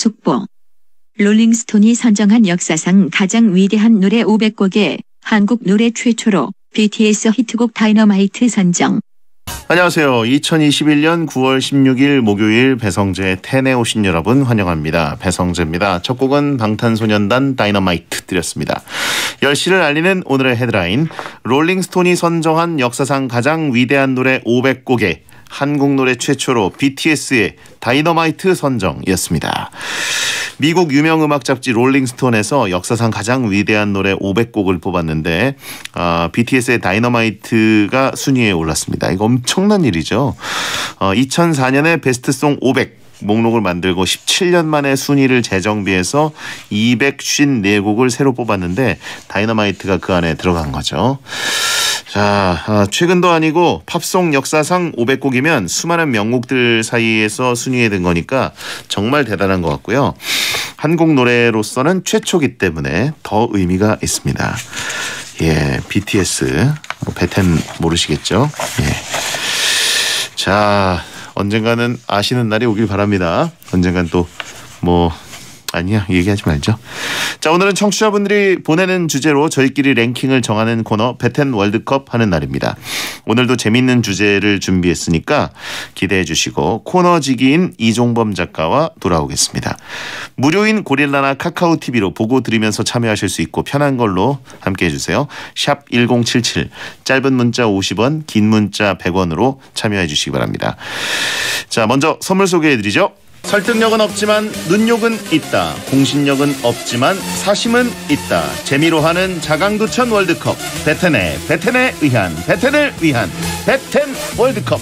속보. 롤링스톤이 선정한 역사상 가장 위대한 노래 500곡에 한국 노래 최초로 BTS 히트곡 다이너마이트 선정. 안녕하세요. 2021년 9월 16일 목요일 배성재의 텐에 오신 여러분 환영합니다. 배성재입니다. 첫 곡은 방탄소년단 다이너마이트 드렸습니다. 10시를 알리는 오늘의 헤드라인, 롤링스톤이 선정한 역사상 가장 위대한 노래 500곡에 한국 노래 최초로 BTS의 다이너마이트 선정이었습니다. 미국 유명 음악 잡지 롤링스톤에서 역사상 가장 위대한 노래 500곡을 뽑았는데 BTS의 다이너마이트가 순위에 올랐습니다. 이거 엄청난 일이죠. 2004년에 베스트송 500 목록을 만들고 17년 만에 순위를 재정비해서 254곡을 새로 뽑았는데 다이너마이트가 그 안에 들어간 거죠. 자, 최근도 아니고 팝송 역사상 500곡이면 수많은 명곡들 사이에서 순위에 든 거니까 정말 대단한 것 같고요. 한국 노래로서는 최초기 때문에 더 의미가 있습니다. 예, BTS 베텐 모르시겠죠? 예. 자, 언젠가는 아시는 날이 오길 바랍니다. 언젠간 또 아니야, 얘기하지 말죠. 자, 오늘은 청취자분들이 보내는 주제로 저희끼리 랭킹을 정하는 코너 베텐 월드컵 하는 날입니다. 오늘도 재밌는 주제를 준비했으니까 기대해 주시고 코너지기인 이종범 작가와 돌아오겠습니다. 무료인 고릴라나 카카오TV로 보고 들으면서 참여하실 수 있고 편한 걸로 함께해 주세요. 샵 1077, 짧은 문자 50원, 긴 문자 100원으로 참여해 주시기 바랍니다. 자, 먼저 선물 소개해 드리죠. 설득력은 없지만 눈욕은 있다. 공신력은 없지만 사심은 있다. 재미로 하는 자강두천 월드컵. 베텐에 의한, 베텐을 위한 베텐 월드컵.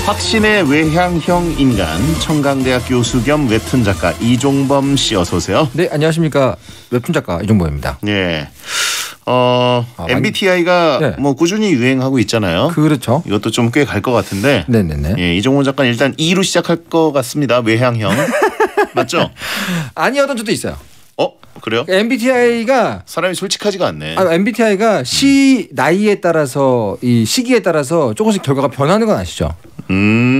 확신의 외향형 인간, 청강대학 교수 겸 웹툰 작가 이종범 씨, 어서 오세요. 네, 안녕하십니까. 웹툰 작가 이종범입니다. 예. MBTI가 네. 꾸준히 유행하고 있잖아요. 그렇죠. 이것도 좀 꽤 갈 것 같은데. 네네네. 예, 이종범 작가는 일단 E로 시작할 것 같습니다. 외향형. 맞죠? 아니었던 적도 있어요. 그래요? MBTI가 사람이 솔직하지가 않네. MBTI가 나이에 따라서 이 시기에 따라서 조금씩 결과가 변하는 건 아시죠?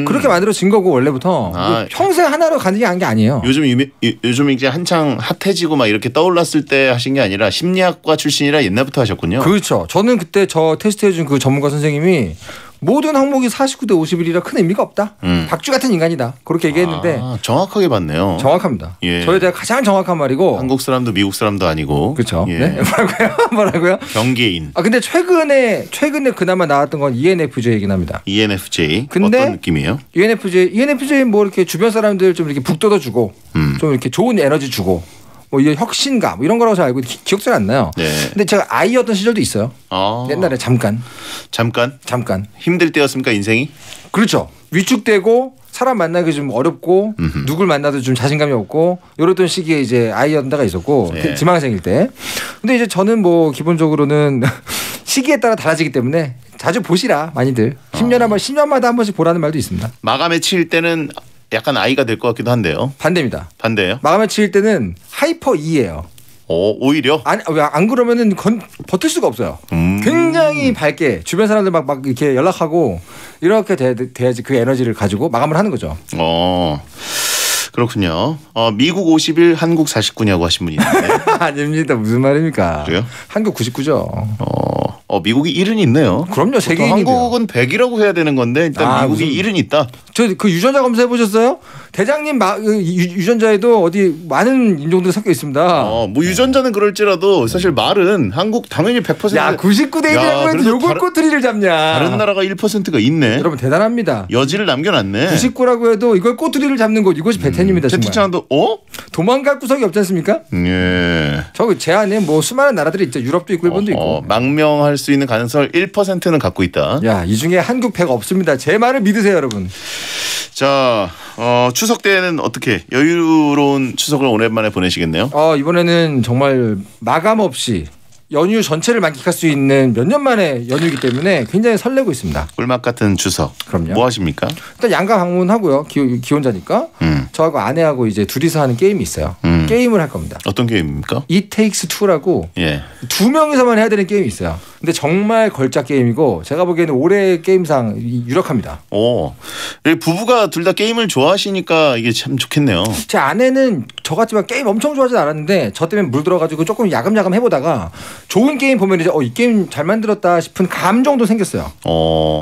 그렇게 만들어진 거고 원래부터 평생 하나로 가는 게 아니에요. 요즘 이제 한창 핫해지고 막 이렇게 떠올랐을 때 하신 게 아니라 심리학과 출신이라 옛날부터 하셨군요. 그렇죠. 저는 그때 저 테스트해준 그 전문가 선생님이 모든 항목이 49대 51이라 큰 의미가 없다. 박쥐 같은 인간이다. 그렇게 얘기했는데 정확하게 봤네요. 정확합니다. 예. 저에 대해 가장 정확한 말이고. 한국 사람도 미국 사람도 아니고. 그렇죠. 예. 네? 뭐라고요? 경계인. 근데 최근에 그나마 나왔던 건 ENFJ이긴 합니다. ENFJ. 근데 어떤 느낌이에요? ENFJ 이렇게 주변 사람들 좀 이렇게 북돋아주고 좀 이렇게 좋은 에너지 주고. 이런 혁신감 이런 거라고 잘 알고 기억 잘 안 나요. 네. 근데 제가 아이였던 시절도 있어요. 옛날에 잠깐. 힘들 때였습니까, 인생이? 그렇죠. 위축되고 사람 만나기 좀 어렵고 누굴 만나도 좀 자신감이 없고 이러던 시기에 이제 아이였던 때가 있었고 네. 지망생일 때. 근데 이제 저는 기본적으로는 시기에 따라 달라지기 때문에 자주 보시라 많이들. 10년마다 한 번씩 보라는 말도 있습니다. 마감에 치일 때는 약간 아이가 될 것 같기도 한데요. 반대입니다. 반대예요? 마감에 치일 때는 하이퍼 E예요. 오히려? 안 그러면은 버틸 수가 없어요. 굉장히 밝게 주변 사람들 막 이렇게 연락하고 이렇게 돼야지 그 에너지를 가지고 마감을 하는 거죠. 그렇군요. 미국 50일 한국 49냐고 하신 분이 있는데. 아닙니다. 무슨 말입니까? 그래요? 한국 99죠. 미국이 1은 있네요. 그럼요. 세계인이고요. 한국은 100이라고 해야 되는 건데 일단 미국이 1은 있다. 저 그 유전자 검사해 보셨어요? 대장님 유전자에도 어디 많은 인종들이 섞여 있습니다. 유전자는 그럴지라도 사실 말은 한국 당연히 100%. 야, 99대 1이라고 해도 요걸 꼬투리를 잡냐. 다른 나라가 1%가 있네. 여러분 대단합니다. 여지를 남겨놨네. 99라고 해도 이걸 꼬투리를 잡는 곳 이것이 베텐입니다. 채팅창도 도망갈 구석이 없지 않습니까? 예. 제 안에 수많은 나라들이 있죠. 유럽도 있고 일본도 있고. 망명할 수 있는 가능성을 1%는 갖고 있다. 야, 이 중에 한국 100 없습니다. 제 말을 믿으세요, 여러분. 자, 추석 때는 어떻게 여유로운 추석을 오랜만에 보내시겠네요? 이번에는 정말 마감 없이 연휴 전체를 만끽할 수 있는 몇 년 만에 연휴이기 때문에 굉장히 설레고 있습니다. 꿀맛 같은 추석. 그럼요. 뭐 하십니까? 일단 양가 방문하고요. 기혼자니까. 저하고 아내하고 이제 둘이서 하는 게임이 있어요. 게임을 할 겁니다. 어떤 게임입니까? It Takes Two라고 예. 2명이서만 해야 되는 게임이 있어요. 근데 정말 걸작 게임이고 제가 보기에는 올해 게임상 유력합니다. 부부가 둘 다 게임을 좋아하시니까 이게 참 좋겠네요. 제 아내는 저 같지만 게임 엄청 좋아하진 않았는데 저 때문에 물들어가지고 조금 야금야금 해보다가 좋은 게임 보면 이제 이 게임 잘 만들었다 싶은 감정도 생겼어요.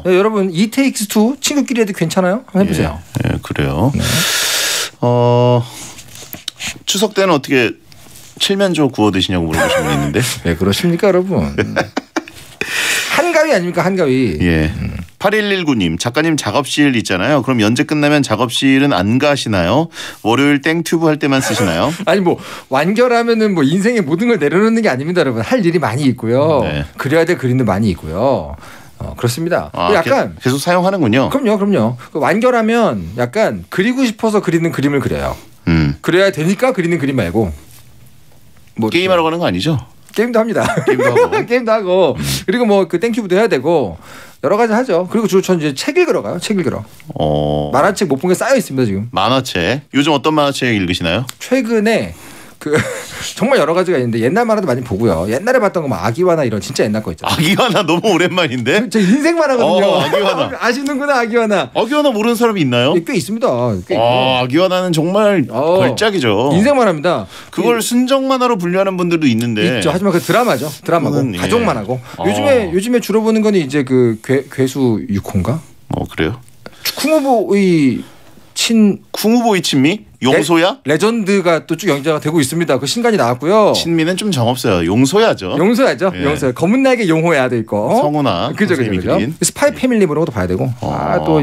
여러분 It Takes Two 친구끼리 해도 괜찮아요? 한번 해보세요. 예, 그래요. 네. 추석 때는 어떻게 칠면조 구워 드시냐고 물어보신 분이 있는데. 왜 그러십니까 여러분? 한가위 아닙니까 한가위. 예. 8119님 작가님 작업실 있잖아요. 그럼 연재 끝나면 작업실은 안 가시나요? 월요일 땡튜브 할 때만 쓰시나요? 아니 뭐 완결하면은 뭐 인생의 모든 걸 내려놓는 게 아닙니다 여러분. 할 일이 많이 있고요. 네. 그려야 될 그림도 많이 있고요. 그렇습니다. 약간 계속 사용하는군요. 그럼요. 완결하면 약간 그리고 싶어서 그리는 그림을 그려요. 그래야 되니까 그리는 그림 말고 뭐 게임하러 가는 거 아니죠? 게임도 합니다. 게임도 하고 그리고 뭐 그 땡큐브도 해야 되고 여러 가지 하죠. 그리고 주로 저는 이제 책 읽으러 가요. 책 읽으러. 만화책 못 본 게 쌓여 있습니다 지금. 만화책. 요즘 어떤 만화책 읽으시나요? 최근에 정말 여러 가지가 있는데 옛날 만화도 많이 보고요. 옛날에 봤던 거 막 아기와나 이런 진짜 옛날 거 있잖아요. 아기와나 너무 오랜만인데? 제 인생 만화거든요. 아기와나. 아시는구나 아기와나. 아기와나 모르는 사람이 있나요? 꽤 있습니다. 아기와나는 정말 걸작이죠. 인생 만화입니다. 그걸 순정 만화로 분류하는 분들도 있는데. 있죠. 하지만 그 드라마죠. 드라마고 가족 만화고. 요즘에 주로 보는 건 이제 그 괴수 6호인가? 그래요? 쿵후보의 쿵후보의 친미? 용소야? 레전드가 또 쭉 연재가 되고 있습니다. 그 신간이 나왔고요. 친미는 좀 정없어요. 용소야죠. 예. 용소야. 검은 날개 용호야 돼 있고. 성우나 그죠. 스파이 패밀리 보는 것도 봐야 되고. 또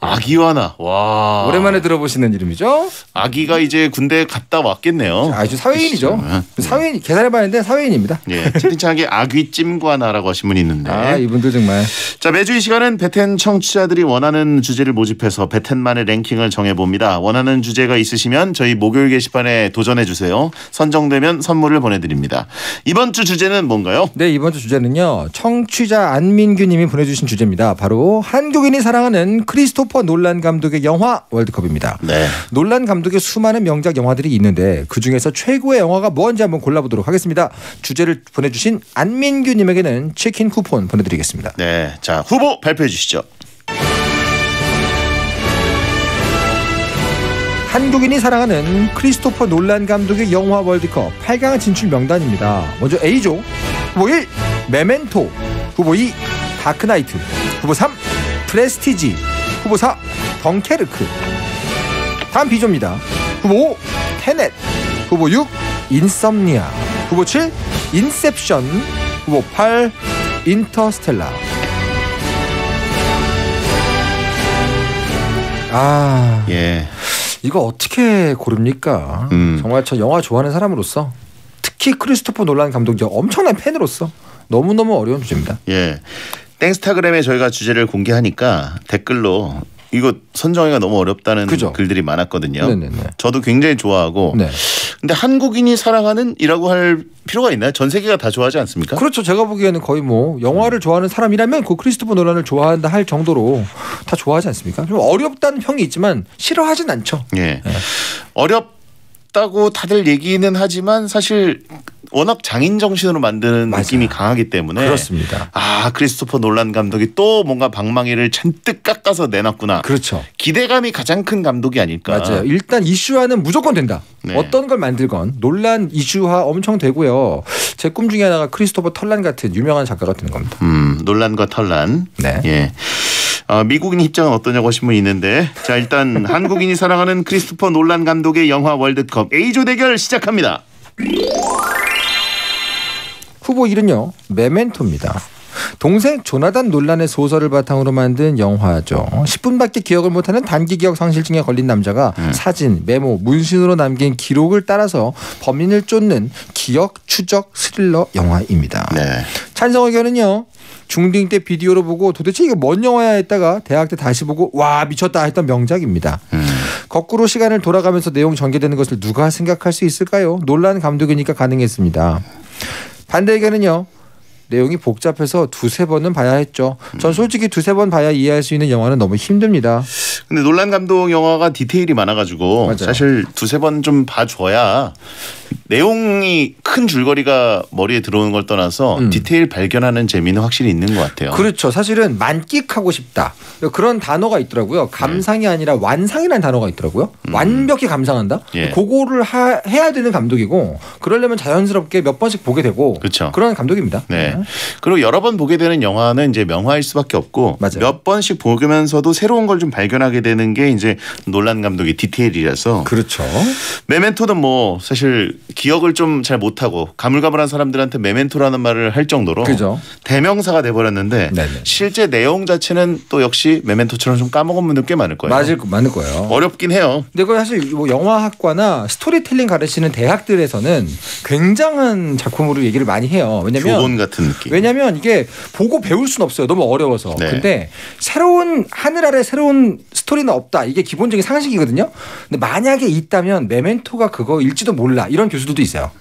아기와나. 와. 오랜만에 들어보시는 이름이죠. 아기가 이제 군대에 갔다 왔겠네요. 아주 사회인이죠. 사회인 계산해봤는데 사회인입니다. 예, 채팅창에 아귀찜과나라고 하신 분이 있는데. 이분들 정말. 자, 매주 이 시간은 베텐 청취자들이 원하는 주제를 모집해서 베텐만의 랭킹을 정해봅니다. 원하는 주제가 있으시면 저희 목요일 게시판에 도전해 주세요. 선정되면 선물을 보내드립니다. 이번 주 주제는 뭔가요? 네, 이번 주 주제는요. 청취자 안민규 님이 보내주신 주제입니다. 바로 한국인이 사랑하는 크리스토퍼 놀란 감독의 영화 월드컵입니다. 네. 놀란 감독의 수많은 명작 영화들이 있는데 그중에서 최고의 영화가 뭔지 한번 골라보도록 하겠습니다. 주제를 보내주신 안민규 님에게는 치킨 쿠폰 보내드리겠습니다. 네, 자 후보 발표해 주시죠. 한국인이 사랑하는 크리스토퍼 놀란 감독의 영화 월드컵 8강 진출 명단입니다. 먼저 A조 후보 1 메멘토, 후보 2 다크나이트, 후보 3 프레스티지, 후보 4 덩케르크. 다음 B조입니다. 후보 5 테넷, 후보 6 인썸니아, 후보 7 인셉션, 후보 8 인터스텔라. 예. 이거 어떻게 고릅니까? 정말 저 영화 좋아하는 사람으로서 특히 크리스토퍼 놀란 감독 엄청난 팬으로서 너무너무 어려운 주제입니다. 예. 땡스타그램에 저희가 주제를 공개하니까 댓글로 이거 선정하기가 너무 어렵다는 글들이 많았거든요. 네네네. 저도 굉장히 좋아하고. 네. 근데 한국인이 사랑하는 이라고 할 필요가 있나요? 전 세계가 다 좋아하지 않습니까? 그렇죠. 제가 보기에는 거의 뭐 영화를 좋아하는 사람이라면 그 크리스토퍼 놀란을 좋아한다 할 정도로 다 좋아하지 않습니까? 좀 어렵다는 평이 있지만 싫어하진 않죠. 예. 네. 어렵다고 다들 얘기는 하지만 사실 워낙 장인 정신으로 만드는 느낌이 강하기 때문에. 그렇습니다. 크리스토퍼 놀란 감독이 또 뭔가 방망이를 잔뜩 깎아서 내놨구나. 그렇죠. 기대감이 가장 큰 감독이 아닐까. 맞아요. 일단 이슈화는 무조건 된다. 네. 어떤 걸 만들건 논란 이슈화 엄청 되고요. 제 꿈 중에 하나가 크리스토퍼 털란 같은 유명한 작가가 되는 겁니다. 논란과 털란. 네. 예. 미국인 입장은 어떠냐고 하신 분이 있는데 자 일단 한국인이 사랑하는 크리스토퍼 놀란 감독의 영화 월드컵 A조 대결 시작합니다. 후보 1은요. 메멘토입니다. 동생 조나단 놀란의 소설을 바탕으로 만든 영화죠. 10분밖에 기억을 못하는 단기 기억 상실증에 걸린 남자가 사진, 메모, 문신으로 남긴 기록을 따라서 범인을 쫓는 기억 추적 스릴러 영화입니다. 네. 찬성 의견은요. 중딩 때 비디오로 보고 도대체 이게 뭔 영화야 했다가 대학 때 다시 보고 와 미쳤다 했던 명작입니다. 거꾸로 시간을 돌아가면서 내용 전개되는 것을 누가 생각할 수 있을까요? 놀란 감독이니까 가능했습니다. 반대 의견은요. 내용이 복잡해서 두세 번은 봐야 했죠. 전 솔직히 두세 번 봐야 이해할 수 있는 영화는 너무 힘듭니다. 근데 놀란 감독 영화가 디테일이 많아가지고 맞아요. 사실 두세 번 좀 봐줘야 내용이 큰 줄거리가 머리에 들어오는 걸 떠나서 디테일 발견하는 재미는 확실히 있는 것 같아요. 그렇죠. 사실은 만끽하고 싶다. 그런 단어가 있더라고요. 감상이 아니라 완상이라는 단어가 있더라고요. 완벽히 감상한다. 예. 그거를 해야 되는 감독이고 그러려면 자연스럽게 몇 번씩 보게 되고 그렇죠. 그런 감독입니다. 네. 그리고 여러 번 보게 되는 영화는 이제 명화일 수밖에 없고 맞아요. 몇 번씩 보면서도 새로운 걸 좀 발견하게 되는 게 이제 놀란 감독의 디테일이라서. 그렇죠. 메멘토는 뭐 사실 기억을 좀 잘 못하고 가물가물한 사람들한테 메멘토라는 말을 할 정도로 그죠. 대명사가 돼버렸는데 네네. 실제 내용 자체는 또 역시 메멘토처럼 좀 까먹은 분들 꽤 많을 거예요. 맞을 거예요. 어렵긴 해요. 근데 그 사실 뭐 영화학과나 스토리텔링 가르치는 대학들에서는 굉장한 작품으로 얘기를 많이 해요. 왜냐면 교본 같은 느낌. 왜냐면 이게 보고 배울 수는 없어요. 너무 어려워서. 네. 근데 새로운 하늘 아래 새로운 스토리는 없다. 이게 기본적인 상식이거든요. 근데 만약에 있다면 메멘토가 그거일지도 몰라. 이런 교수들도 있어요.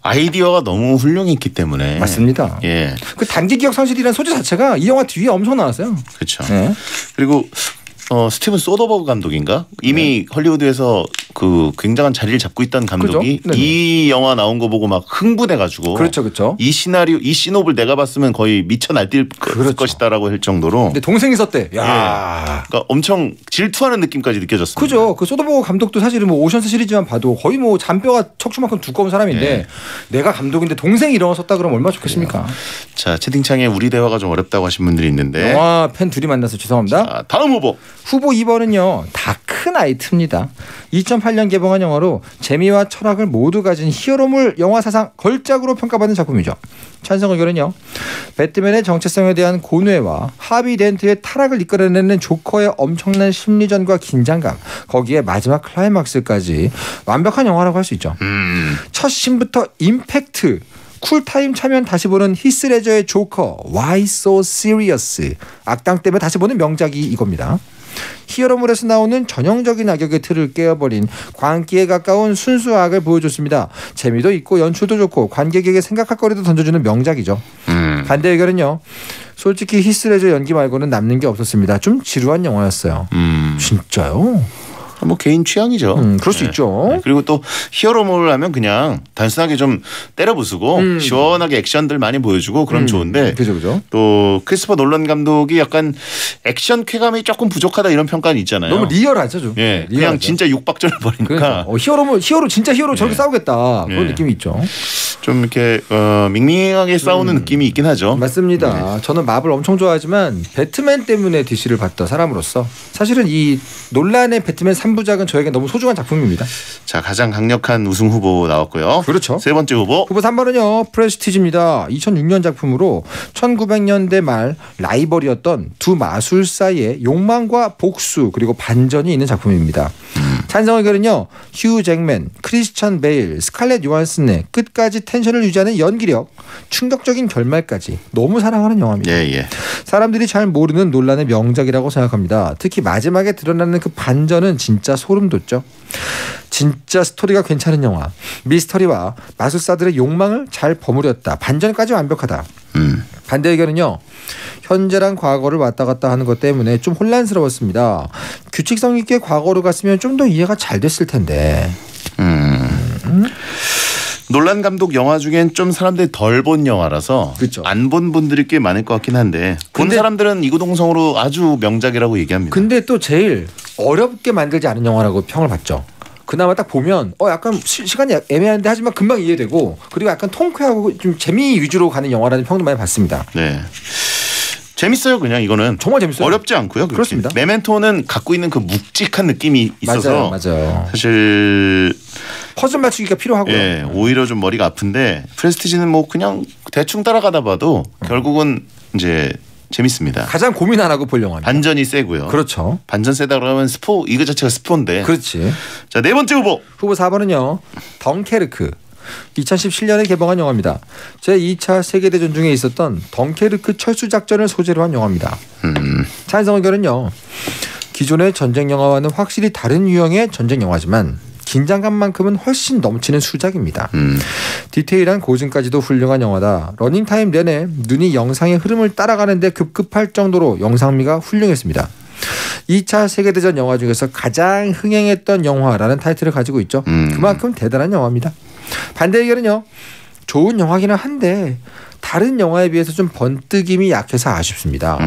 아이디어가 너무 훌륭했기 때문에. 맞습니다. 예. 그 단기 기억 상실이라는 소재 자체가 이 영화 뒤에 엄청 나왔어요. 그렇죠. 네. 그리고 스티븐 소더버그 감독인가? 이미 헐리우드에서 그 굉장한 자리를 잡고 있던 감독이 그죠? 이 영화 나온 거 보고 막 흥분해가지고 그렇죠. 이 시나리오, 이 씬업을 내가 봤으면 거의 미쳐 날뛸 그렇죠. 것이다라고 할 정도로. 근데 동생이 있었대. 야. 예. 그러니까 엄청 질투하는 느낌까지 느껴졌습니다. 그죠. 그 소더버그 감독도 사실은 뭐 오션스 시리즈만 봐도 거의 뭐 잔뼈가 척추만큼 두꺼운 사람인데 예. 내가 감독인데 동생이 이런 거 썼다 그러면 얼마나 좋겠습니까? 자, 채팅창에 우리 대화가 좀 어렵다고 하신 분들이 있는데. 영화 팬 둘이 만나서 죄송합니다. 자, 다음 후보. 후보 2번은요. 다크나이트입니다. 2008년 개봉한 영화로 재미와 철학을 모두 가진 히어로물 영화 사상 걸작으로 평가받는 작품이죠. 찬성 의견은요. 배트맨의 정체성에 대한 고뇌와 하비 덴트의 타락을 이끌어내는 조커의 엄청난 심리전과 긴장감, 거기에 마지막 클라이막스까지 완벽한 영화라고 할 수 있죠. 첫 씬부터 임팩트, 쿨타임 차면 다시 보는 히스레저의 조커, Why So Serious, 악당 때문에 다시 보는 명작이 이겁니다. 히어로물에서 나오는 전형적인 악역의 틀을 깨어버린 광기에 가까운 순수 악을 보여줬습니다. 재미도 있고 연출도 좋고 관객에게 생각할 거리도 던져주는 명작이죠. 반대 의견은요. 솔직히 히스레저 연기 말고는 남는 게 없었습니다. 좀 지루한 영화였어요. 진짜요? 뭐 개인 취향이죠. 그럴 수 있죠. 네. 그리고 또 히어로물 하면 그냥 단순하게 좀 때려 부수고 시원하게 액션들 많이 보여주고 그럼 좋은데 그죠. 또 크리스토퍼 놀란 감독이 약간 액션 쾌감이 조금 부족하다 이런 평가는 있잖아요. 너무 리얼하죠, 좀. 예, 그냥 리얼하죠. 진짜 육박전을 벌이니까 그러니까. 히어로 진짜 히어로 저렇게 싸우겠다 그런 느낌이 있죠. 좀 이렇게 밍밍하게 싸우는 느낌이 있긴 하죠. 맞습니다. 저는 마블 엄청 좋아하지만 배트맨 때문에 DC를 봤던 사람으로서 사실은 이 논란의 배트맨 3부작은 저에게 너무 소중한 작품입니다. 자, 가장 강력한 우승 후보 나왔고요. 그렇죠. 세 번째 후보. 후보 3번은요. 프레스티지입니다. 2006년 작품으로 1900년대 말 라이벌이었던 두 마술사의 욕망과 복수 그리고 반전이 있는 작품입니다. 찬성 의견은요. 휴 잭맨, 크리스찬 베일, 스칼렛 요한슨의 끝까지 텐션을 유지하는 연기력, 충격적인 결말까지 너무 사랑하는 영화입니다. 예. 사람들이 잘 모르는 논란의 명작이라고 생각합니다. 특히 마지막에 드러나는 그 반전은 진짜 소름 돋죠. 진짜 스토리가 괜찮은 영화. 미스터리와 마술사들의 욕망을 잘 버무렸다. 반전까지 완벽하다. 반대 의견은요. 현재랑 과거를 왔다 갔다 하는 것 때문에 좀 혼란스러웠습니다. 규칙성 있게 과거로 갔으면 좀 더 이해가 잘 됐을 텐데. 놀란 감독 영화 중엔 좀 사람들이 덜 본 영화라서 그렇죠. 안 본 분들이 꽤 많을 것 같긴 한데 본 사람들은 이구동성으로 아주 명작이라고 얘기합니다. 근데 또 제일 어렵게 만들지 않은 영화라고 평을 받죠. 그나마 딱 보면 약간 시간이 애매한데 하지만 금방 이해되고 그리고 약간 통쾌하고 좀 재미 위주로 가는 영화라는 평도 많이 받습니다. 네. 재밌어요. 그냥 이거는 정말 재밌어요. 어렵지 않고요. 그렇습니다. 메멘토는 갖고 있는 그 묵직한 느낌이 있어서 맞아요. 사실 퍼즐 맞추기가 필요하고요. 예, 오히려 좀 머리가 아픈데 프레스티지는 뭐 그냥 대충 따라가다 봐도 결국은 이제 재밌습니다. 가장 고민 안 하고 볼 영화입니다. 반전이 세고요. 그렇죠. 반전 세다 그러면 이거 자체가 스포인데. 그렇지. 자, 네 번째 후보. 후보 4번은요. 덩케르크. 2017년에 개봉한 영화입니다. 제2차 세계대전 중에 있었던 덩케르크 철수작전을 소재로 한 영화입니다. 찬성 의견은요. 기존의 전쟁 영화와는 확실히 다른 유형의 전쟁 영화지만 긴장감만큼은 훨씬 넘치는 수작입니다. 디테일한 고증까지도 훌륭한 영화다. 러닝타임 내내 눈이 영상의 흐름을 따라가는데 급급할 정도로 영상미가 훌륭했습니다. 2차 세계대전 영화 중에서 가장 흥행했던 영화라는 타이틀을 가지고 있죠. 그만큼 대단한 영화입니다. 반대 의견은요. 좋은 영화기는 한데 다른 영화에 비해서 좀 번뜩임이 약해서 아쉽습니다.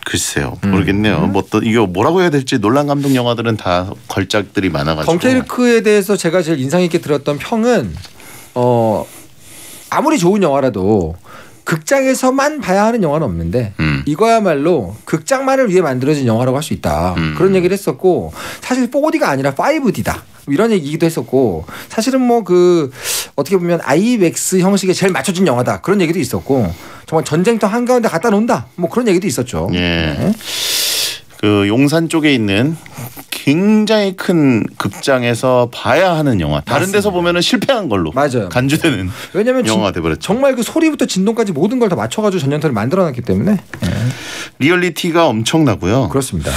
글쎄요. 모르겠네요. 뭐 또 이거 뭐라고 해야 될지 논란 감독 영화들은 다 걸작들이 많아가지고. 덩케르크에 대해서 제가 제일 인상 깊게 들었던 평은 아무리 좋은 영화라도 극장에서만 봐야 하는 영화는 없는데 이거야말로 극장만을 위해 만들어진 영화라고 할 수 있다. 그런 얘기를 했었고 사실 4D가 아니라 5D다. 이런 얘기도 했었고 사실은 뭐 그 어떻게 보면 IMAX 형식에 제일 맞춰진 영화다. 그런 얘기도 있었고 정말 전쟁터 한가운데 갖다 놓는다. 뭐 그런 얘기도 있었죠. 예. 네. 그 용산 쪽에 있는 굉장히 큰 극장에서 봐야 하는 영화. 다른 맞습니다. 데서 보면은 실패한 걸로 맞아요. 간주되는 왜냐하면 영화가 돼버렸죠. 정말 그 소리부터 진동까지 모든 걸 다 맞춰가지고 전쟁터를 만들어놨기 때문에 리얼리티가 엄청나고요. 그렇습니다.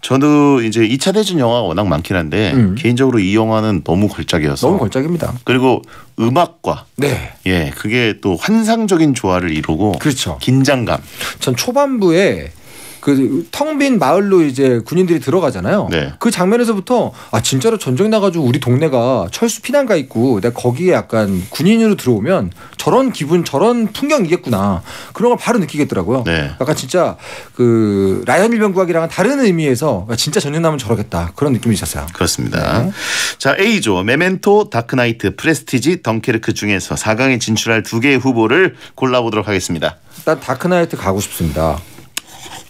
저도 이제 2차 대전 영화가 워낙 많긴 한데 개인적으로 이 영화는 너무 걸작이어서 너무 걸작입니다. 그리고 음악과 네, 예 그게 또 환상적인 조화를 이루고 그렇죠. 긴장감. 전 초반부에 그 텅 빈 마을로 이제 군인들이 들어가잖아요. 네. 그 장면에서부터 아 진짜로 전쟁 나가지고 우리 동네가 철수 피난가 있고 내가 거기에 약간 군인으로 들어오면 저런 기분 저런 풍경이겠구나 그런 걸 바로 느끼겠더라고요. 네. 약간 진짜 그 라이언 일병구학이랑은 다른 의미에서 진짜 전쟁 나면 저러겠다 그런 느낌이 있었어요. 그렇습니다. 네. 자 A조 메멘토, 다크나이트, 프레스티지, 덩케르크 중에서 4강에 진출할 2개의 후보를 골라보도록 하겠습니다. 일단 다크나이트 가고 싶습니다.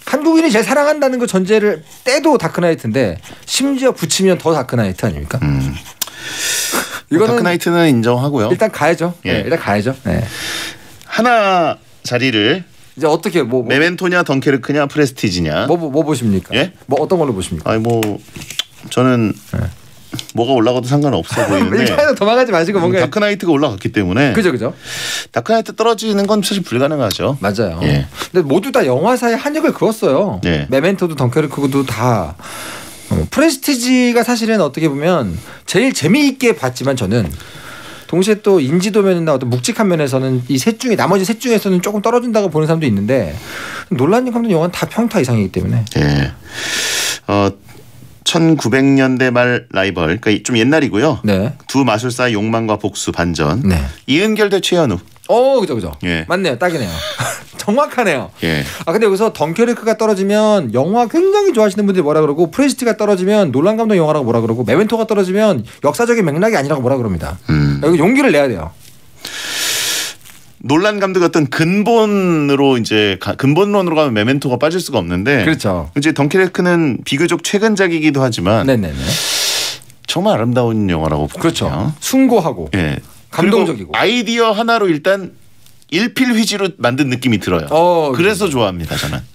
한국인이 제일 사랑한다는 거 전제를 떼도 다크나이트인데 심지어 붙이면 더 다크나이트 아닙니까? 이거는 다크나이트는 인정하고요. 일단 가야죠. 예. 네, 일단 가야죠. 네. 하나 자리를 이제 어떻게 뭐 메멘토냐 덩케르크냐 프레스티지냐. 뭐 보십니까? 예? 뭐 어떤 걸로 보십니까? 아니 뭐 저는 뭐가 올라가도 상관없어 보이는데 일단은 도망가지 마시고 뭔가 다크나이트가 올라갔기 때문에 그죠. 다크나이트 떨어지는 건 사실 불가능하죠. 맞아요. 예. 근데 모두 다 영화사에 한역을 그었어요. 예. 메멘토도 덩케르크도 다. 프레스티지가 사실은 어떻게 보면 제일 재미있게 봤지만 저는 동시에 또 인지도 면이나 어떤 묵직한 면에서는 이 셋 중에 나머지 셋 중에서는 조금 떨어진다고 보는 사람도 있는데 놀란 감독 영화는 다 평타 이상이기 때문에. 예. 1900년대 말 라이벌, 그러니까 좀 옛날이고요. 네. 두 마술사의 욕망과 복수 반전. 네. 이은결 대 최현우. 그죠. 예. 맞네요. 딱이네요. 정확하네요. 예. 근데 여기서 덩케르크가 떨어지면 영화 굉장히 좋아하시는 분들이 뭐라 그러고 프레스티가 떨어지면 놀란 감독 영화라고 뭐라 그러고 메멘토가 떨어지면 역사적인 맥락이 아니라고 뭐라 그럽니다. 여기 용기를 내야 돼요. 놀란 감독의 어떤 근본으로 이제 근본론으로 가면 메멘토가 빠질 수가 없는데. 그렇죠. 이제 덩케르크는 비교적 최근작이기도 하지만 네네네. 정말 아름다운 영화라고 보거든요. 그렇죠. 숭고하고 예. 감동적이고 그리고 아이디어 하나로 일단 일필휘지로 만든 느낌이 들어요. 그래서 좋아합니다 저는.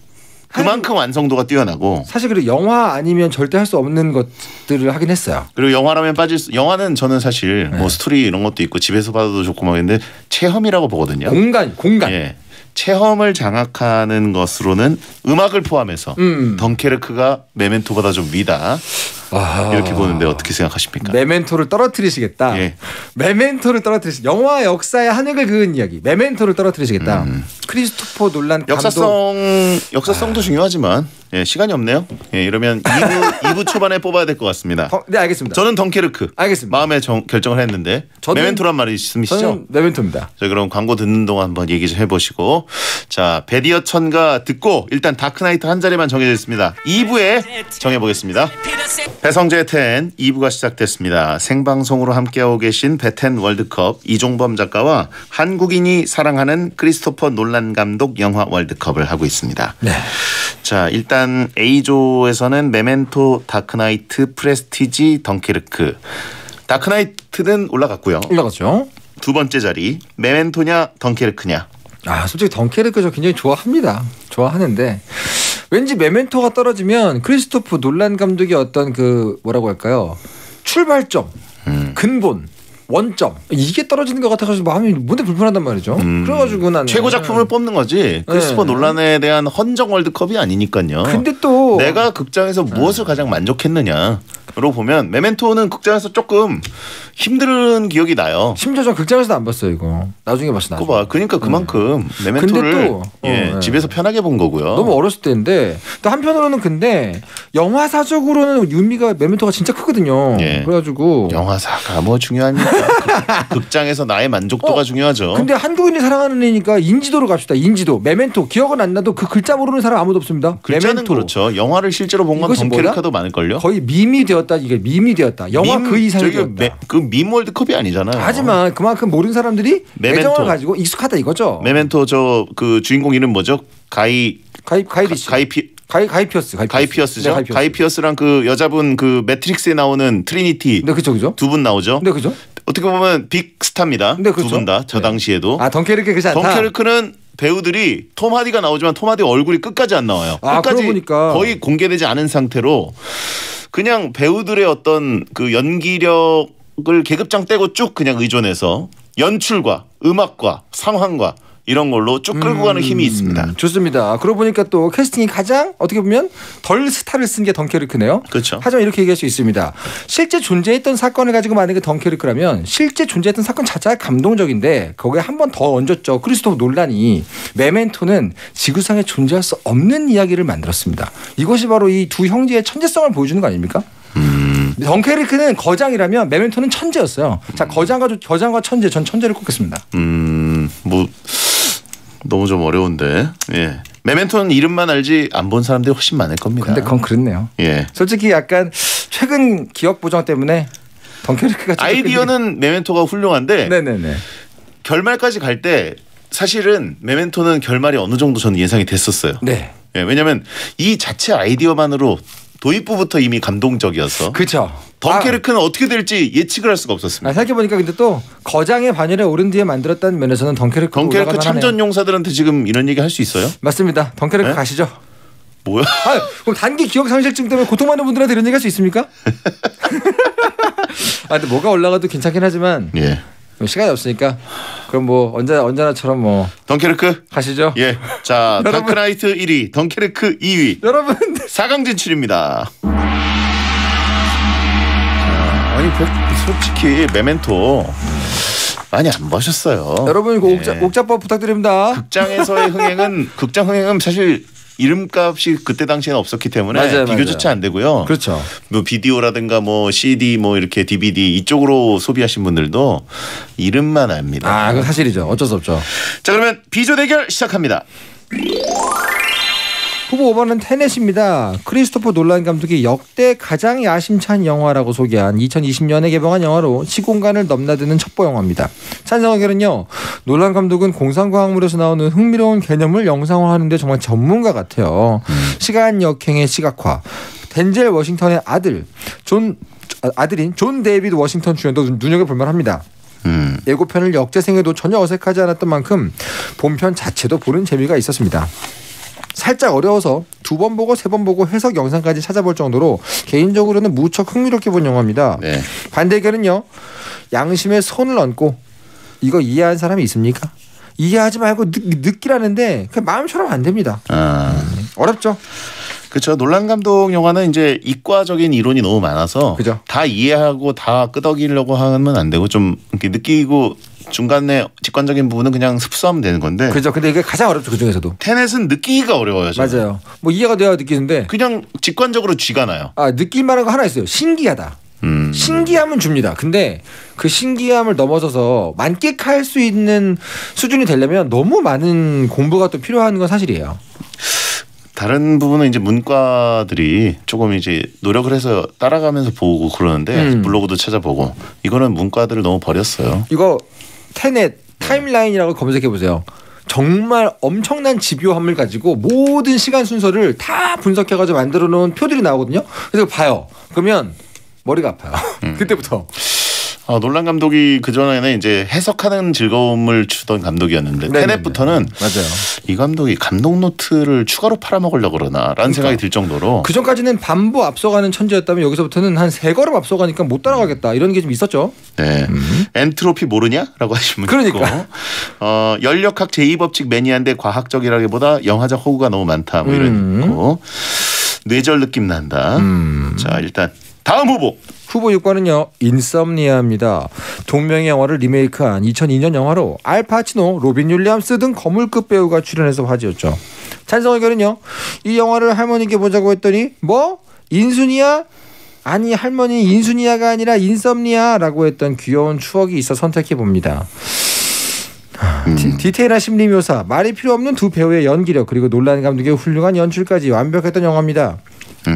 그만큼 완성도가 뛰어나고. 사실 그리고 영화 아니면 절대 할 수 없는 것들을 하긴 했어요. 그리고 영화라면 영화는 저는 사실 뭐 스토리 이런 것도 있고 집에서 봐도 좋고 막 있는데 체험이라고 보거든요. 공간. 예. 체험을 장악하는 것으로는 음악을 포함해서 덩케르크가 메멘토보다 좀 위다. 이렇게 보는데 어떻게 생각하십니까? 메멘토를 떨어뜨리시겠다. 예. 메멘토를 떨어뜨리시겠다. 영화 역사의 한획을 그은 이야기. 메멘토를 떨어뜨리시겠다. 크리스토퍼 놀란 감독. 역사성도 중요하지만 예, 시간이 없네요. 예, 이러면 2부 초반에 뽑아야 될 것 같습니다. 네, 알겠습니다. 저는 덩케르크. 알겠습니다. 마음에 결정을 했는데 메멘토란 말이 있으시죠? 저는 메멘토입니다. 자, 그럼 광고 듣는 동안 한번 얘기 좀 해보시고 자 베디어 천가 듣고 일단 다크나이트 한 자리만 정해져 있습니다. 2부에 정해보겠습니다. 배성재의 텐 2부가 시작됐습니다. 생방송으로 함께하고 계신 배텐 월드컵 이종범 작가와 한국인이 사랑하는 크리스토퍼 놀란 감독 영화 월드컵을 하고 있습니다. 네. 자 일단 A조에서는 메멘토, 다크나이트, 프레스티지, 덩케르크. 다크나이트는 올라갔고요. 올라갔죠. 두 번째 자리 메멘토냐 덩케르크냐. 솔직히 덩케르크 저 굉장히 좋아하는데 왠지 메멘토가 떨어지면 크리스토프 놀란 감독의 어떤 그 뭐라고 할까요? 출발점, 근본, 원점 이게 떨어지는 것 같아서 마음이 뭔데 불편하단 말이죠. 그래가지고 나는 최고 작품을 뽑는 거지. 크리스토퍼 논란에 대한 헌정 월드컵이 아니니까요. 근데 또 내가 극장에서 무엇을 가장 만족했느냐. 보면 메멘토는 극장에서 조금 힘든 기억이 나요. 심지어 저 극장에서도 안 봤어요 이거. 나중에 봤어. 그거 봐. 그러니까 그만큼 메멘토를 근데 또, 집에서 편하게 본 거고요. 너무 어렸을 때인데 또 한편으로는 근데 영화사적으로는 의미가 메멘토가 진짜 크거든요. 예. 그래가지고 영화사가 뭐 중요합니까? 극장에서 나의 만족도가 중요하죠. 근데 한국인이 사랑하는 애니까 인지도로 갑시다. 인지도. 메멘토. 기억은 안 나도 그 글자 모르는 사람 아무도 없습니다. 글자는 메멘토. 그렇죠. 영화를 실제로 본 건 이것이 덩케르크도 많을걸요. 거의 밈이 되었다. 이게 밈이 되었다. 영화 그 이상이 되었다. 그 밈 월드컵이 아니잖아요. 하지만 그만큼 모르는 사람들이 메멘토. 애정을 가지고 익숙하다 이거죠. 메멘토 저 그 주인공 이름 뭐죠? 가이피어스. 가이피어스죠. 네, 가이피어스. 가이피어스랑 그 여자분 그 매트릭스에 나오는 트리니티. 네, 그죠. 두 분 나오죠. 네, 그죠. 어떻게 보면 빅 스타입니다. 네, 그렇죠. 두 분 다 저 당시에도. 아, 덩케르크 그렇지 않다. 덩케르크는 배우들이 톰 하디가 나오지만 톰 하디 얼굴이 끝까지 안 나와요. 아, 끝까지 그러고 보니까. 거의 공개되지 않은 상태로 그냥 배우들의 어떤 그 연기력을 계급장 떼고 쭉 그냥 의존해서 연출과 음악과 상황과 이런 걸로 쭉 끌고 가는 힘이 있습니다. 좋습니다. 그러고 보니까 또 캐스팅이 가장 어떻게 보면 덜 스타를 쓴 게 덩케르크네요. 그렇죠. 하지만 이렇게 얘기할 수 있습니다. 실제 존재했던 사건을 가지고 만약에 덩케르크라면 실제 존재했던 사건 자체가 감동적인데 거기에 한 번 더 얹었죠. 크리스토퍼 놀란이 메멘토는 지구상에 존재할 수 없는 이야기를 만들었습니다. 이것이 바로 이 두 형제의 천재성을 보여주는 거 아닙니까? 덩케르크는 거장이라면 메멘토는 천재였어요. 자, 거장과 천재, 전 천재를 꼽겠습니다. 뭐 너무 좀 어려운데. 예. 메멘토는 이름만 알지 안 본 사람들이 훨씬 많을 겁니다. 근데 그건 그렇네요. 예. 솔직히 약간 최근 기억 보정 때문에 덩케르크가 아이디어는 메멘토가 훌륭한데 네네네. 결말까지 갈 때 사실은 메멘토는 결말이 어느 정도 저는 예상이 됐었어요. 네. 예, 왜냐하면 이 자체 아이디어만으로 도입부부터 이미 감동적이었어. 그렇죠. 덩케르크는 어떻게 될지 예측을 할 수가 없었습니다. 생각해보니까 근데 또 거장의 반열에 오른 뒤에 만들었다는 면에서는 덩케르크 참전용사들한테 지금 이런 얘기 할 수 있어요? 맞습니다. 덩케르크 네? 가시죠. 뭐야? 그럼 단기 기억 상실증 때문에 고통받는 분들한테 이런 얘기 할 수 있습니까? 근데 뭐가 올라가도 괜찮긴 하지만 예. 시간이 없으니까 그럼 뭐 언제나처럼 뭐 덩케르크 가시죠. 예. 자, 다크나이트 1위, 덩케르크 2위. 여러분 4강 진출입니다. 아니 솔직히 메멘토 많이 안 보셨어요. 여러분 이거 옥자법 부탁드립니다. 극장에서의 극장 흥행은 사실 이름값이 그때 당시에는 없었기 때문에 비교조차 안 되고요. 그렇죠. 뭐 비디오라든가 뭐 CD 뭐 이렇게 DVD 이쪽으로 소비하신 분들도 이름만 압니다. 아, 그건 사실이죠. 어쩔 수 없죠. 자, 그러면 비조 대결 시작합니다. 후보 5번은 테넷입니다. 크리스토퍼 놀란 감독이 역대 가장 야심찬 영화라고 소개한 2020년에 개봉한 영화로 시공간을 넘나드는 첩보 영화입니다. 찬성 의견은요. 놀란 감독은 공상과학물에서 나오는 흥미로운 개념을 영상화하는데 정말 전문가 같아요. 시간 역행의 시각화. 덴젤 워싱턴의 아들인 존 데이비드 워싱턴 주연도 눈여겨볼 만합니다. 예고편을 역재생해도 전혀 어색하지 않았던 만큼 본편 자체도 보는 재미가 있었습니다. 살짝 어려워서 2번 보고 3번 보고 해석 영상까지 찾아볼 정도로 개인적으로는 무척 흥미롭게 본 영화입니다. 네. 반대 의견은요. 양심에 손을 얹고 이거 이해한 사람이 있습니까? 이해하지 말고 느끼라는데 그냥 마음처럼 안 됩니다. 어렵죠. 그렇죠. 놀란 감독 영화는 이제 이과적인 이론이 너무 많아서 그죠. 다 이해하고 다 끄덕이려고 하면 안 되고 좀 이렇게 느끼고 중간에 직관적인 부분은 그냥 흡수하면 되는 건데. 그죠. 근데 이게 가장 어렵죠. 그중에서도. 테넷은 느끼기가 어려워요. 저는. 맞아요. 뭐 이해가 돼야 느끼는데 그냥 직관적으로 쥐가 나요. 느낄 만한 거 하나 있어요. 신기하다. 신기함은 줍니다. 근데 그 신기함을 넘어서서 만끽할 수 있는 수준이 되려면 너무 많은 공부가 또 필요한 건 사실이에요. 다른 부분은 이제 문과들이 조금 이제 노력을 해서 따라가면서 보고 그러는데 블로그도 찾아보고 이거는 문과들을 너무 버렸어요. 이거 테넷 타임라인이라고 검색해 보세요. 정말 엄청난 집요함을 가지고 모든 시간 순서를 다 분석해가지고 만들어 놓은 표들이 나오거든요. 그래서 봐요. 그러면 머리가 아파요. 그때부터. 놀란 감독이 그전에는 이제 해석하는 즐거움을 주던 감독이었는데 테넷부터는 맞아요. 이 감독이 감독 노트를 추가로 팔아먹으려고 그러나라는 생각이 들 정도로 그전까지는 반부 앞서가는 천재였다면 여기서부터는 한 3걸음 앞서가니까 못 따라가겠다 이런 게 좀 있었죠. 네. 엔트로피 모르냐라고 하시면 그러니까. 있고 연력학 제2법칙 매니아인데 과학적이라기보다 영화적 허구가 너무 많다 뭐 이런 거. 뇌절 느낌 난다. 자, 일단 다음 후보. 후보 6번은요. 인썸니아입니다. 동명의 영화를 리메이크한 2002년 영화로 알파치노, 로빈 윌리엄스 등 거물급 배우가 출연해서 화제였죠. 찬성 의견은요. 이 영화를 할머니께 보자고 했더니 뭐? 인순이야? 아니 할머니 인순이야가 아니라 인썸니아라고 했던 귀여운 추억이 있어 선택해봅니다. 디테일한 심리 묘사, 말이 필요 없는 두 배우의 연기력 그리고 놀란 감독의 훌륭한 연출까지 완벽했던 영화입니다.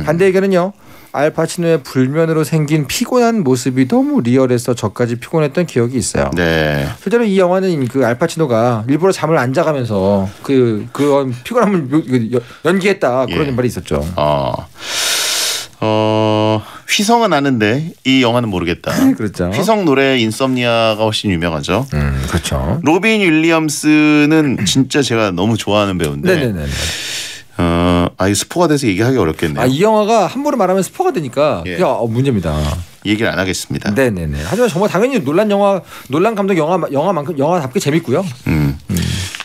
반대 의견은요. 알파치노의 불면으로 생긴 피곤한 모습이 너무 리얼해서 저까지 피곤했던 기억이 있어요. 네. 실제로 이 영화는 그 알파치노가 일부러 잠을 안 자가면서 그 피곤함을 연기했다 그런 예. 말이 있었죠. 휘성은 아는데 이 영화는 모르겠다. 그렇죠. 휘성 노래 인썸니아가 훨씬 유명하죠. 그렇죠. 로빈 윌리엄스는 진짜 제가 너무 좋아하는 배우인데. 네네네. 이 스포가 돼서 얘기하기 어렵겠네요. 이 영화가 함부로 말하면 스포가 되니까 예. 그게 문제입니다. 얘기를 안 하겠습니다. 네네네. 하지만 정말 당연히 놀란 감독 영화만큼 영화답게 재밌고요.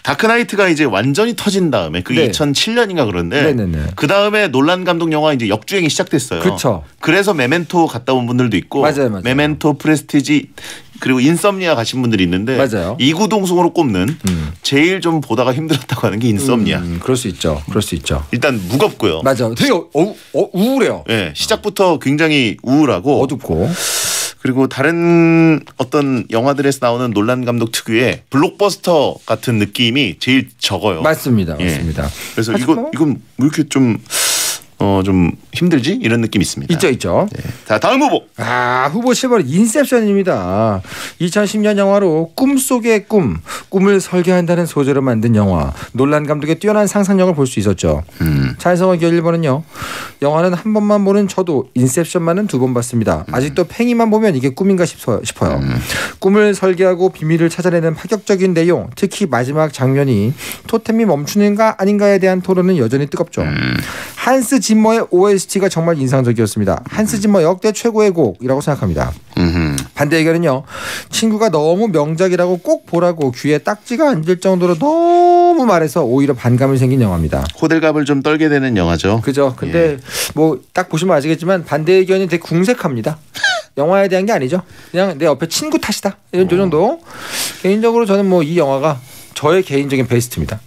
다크나이트가 이제 완전히 터진 다음에 그게 네. 2007년인가 그런데 네네네. 그 다음에 놀란 감독 영화 이제 역주행이 시작됐어요. 그렇죠. 그래서 메멘토 갔다 온 분들도 있고 맞아요. 메멘토, 프레스티지 그리고 인썸니아 가신 분들이 있는데 맞아요. 이구동성으로 꼽는 제일 좀 보다가 힘들었다고 하는 게 인썸니아. 그럴 수 있죠. 일단 무겁고요. 맞아. 되게 우울해요. 네, 시작부터 굉장히 우울하고 어둡고. 그리고 다른 어떤 영화들에서 나오는 놀란 감독 특유의 블록버스터 같은 느낌이 제일 적어요. 맞습니다. 예. 맞습니다. 그래서 이건 왜 이렇게 좀 힘들지? 이런 느낌이 있습니다. 있죠. 네. 자, 다음 후보. 후보 7번 인셉션입니다. 2010년 영화로 꿈속의 꿈을 설계한다는 소재로 만든 영화. 놀란 감독의 뛰어난 상상력을 볼 수 있었죠. 찬성 의견 1번은요. 영화는 한 번만 보는 저도 인셉션만은 2번 봤습니다. 아직도 팽이만 보면 이게 꿈인가 싶어요. 꿈을 설계하고 비밀을 찾아내는 파격적인 내용, 특히 마지막 장면이 토템이 멈추는가 아닌가에 대한 토론은 여전히 뜨겁죠. 한스 짐머의 OST가 정말 인상적이었습니다. 한스 짐머 역대 최고의 곡이라고 생각합니다. 반대 의견은요. 친구가 너무 명작이라고 꼭 보라고 귀에 딱지가 앉을 정도로 너무 말해서 오히려 반감이 생긴 영화입니다. 호들갑을 좀 떨게 되는 영화죠. 그죠. 근데 뭐 딱 보시면 아시겠지만 반대 의견이 되게 궁색합니다. 영화에 대한 게 아니죠. 그냥 내 옆에 친구 탓이다. 이런 정도. 개인적으로 저는 뭐 이 영화가 저의 개인적인 베스트입니다.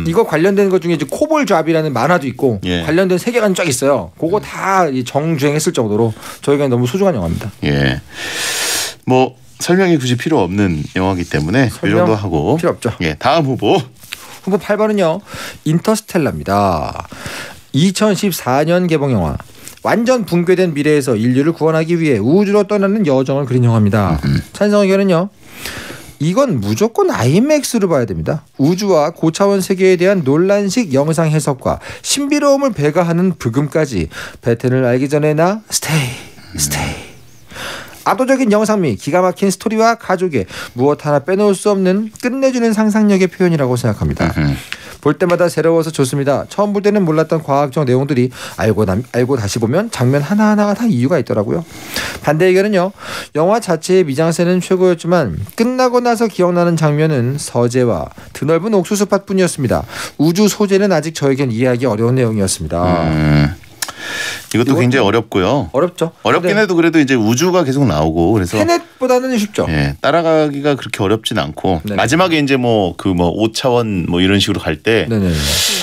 이거 관련된 것 중에 이제 코볼 잡이라는 만화도 있고 예. 관련된 세계관이 쫙 있어요. 그거 다 정주행했을 정도로 저에게는 너무 소중한 영화입니다. 예. 뭐 설명이 굳이 필요 없는 영화이기 때문에 이 정도 하고 필요 없죠. 예, 다음 후보. 후보 8번은요. 인터스텔라입니다. 2014년 개봉 영화. 완전 붕괴된 미래에서 인류를 구원하기 위해 우주로 떠나는 여정을 그린 영화입니다. 찬성 의견은요. 이건 무조건 IMAX로 봐야 됩니다. 우주와 고차원 세계에 대한 논란식 영상 해석과 신비로움을 배가하는 브금까지 배텐을 알기 전에 나 스테이. 압도적인 영상미, 기가 막힌 스토리와 가족의 무엇 하나 빼놓을 수 없는 끝내주는 상상력의 표현이라고 생각합니다. 볼 때마다 새로워서 좋습니다. 처음 볼 때는 몰랐던 과학적 내용들이 알고 다시 보면 장면 하나하나가 다 이유가 있더라고요. 반대 의견은요. 영화 자체의 미장센은 최고였지만 끝나고 나서 기억나는 장면은 서재와 드넓은 옥수수밭뿐이었습니다. 우주 소재는 아직 저에겐 이해하기 어려운 내용이었습니다. 이것도 굉장히 어렵고요. 어렵죠. 어렵긴 해도 그래도 이제 우주가 계속 나오고 그래서 테넷보다는 쉽죠. 예, 따라가기가 그렇게 어렵진 않고 네네. 마지막에 이제 뭐 5차원 뭐 이런 식으로 갈 때